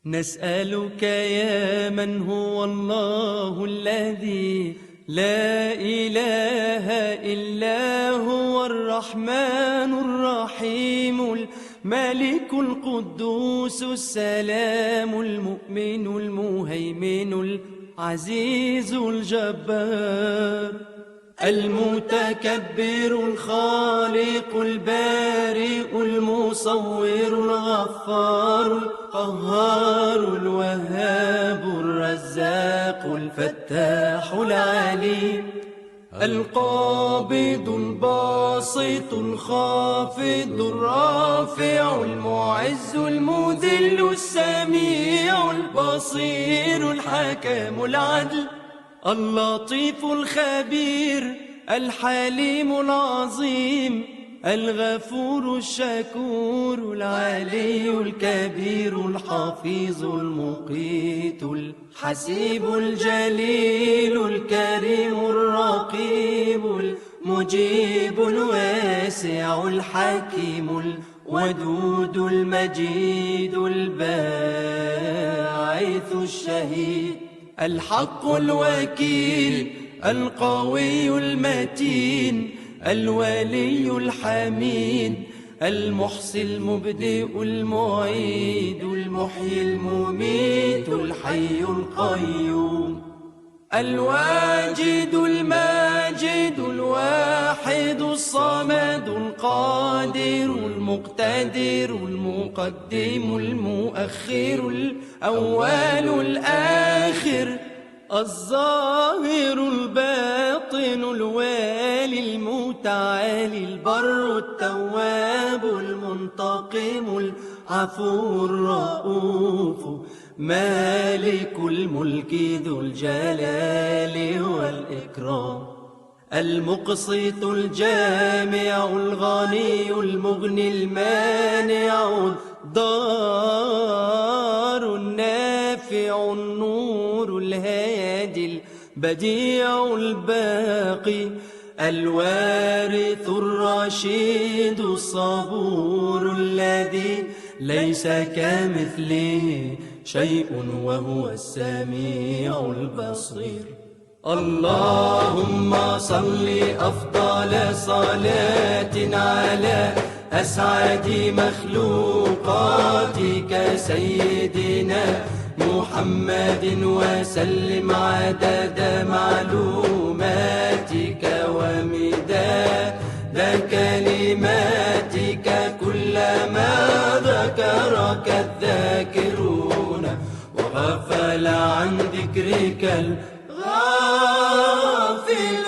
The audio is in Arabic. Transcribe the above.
نسألك يا من هو الله الذي لا إله إلا هو الرحمن الرحيم الملك القدوس السلام المؤمن المهيمن العزيز الجبار المتكبر الخالق البارئ المصور الغفار القهار الوهاب الرزاق الفتاح العليم القابض الباسط الخافض الرافع المعز المذل السميع البصير الحكم العدل اللطيف الخبير الحليم العظيم الغفور الشكور العلي الكبير الحفيظ المقيت الحسيب الجليل الكريم الرقيب المجيب الواسع الحكيم الودود المجيد الباعث الشهيد الحق الوكيل القوي المتين الولي الحميد المحصي المبدئ المعيد المحيي المميت الحي القيوم الواجد الماجد الواحد الصمد القادر المقتدر المقدم المؤخر الأول الآخر الظاهر الباطن الوالي المتعالي البر التواب المنتقم العفو الرؤوف مالك الملك ذو الجلال والإكرام المقسط الجامع الغني المغني المانع الضار النافع النور الهادي البديع الباقي الوارث الرشيد الصبور الذي ليس كمثله شيء وهو السميع البصير اللهم صل أفضل صلاة على أسعد مخلوقاتك سيدنا محمد وسلم عدد معلوماتك ومداد كلماتك كلما ذكرك الذاكرون وغفل عن ذكرك الغافل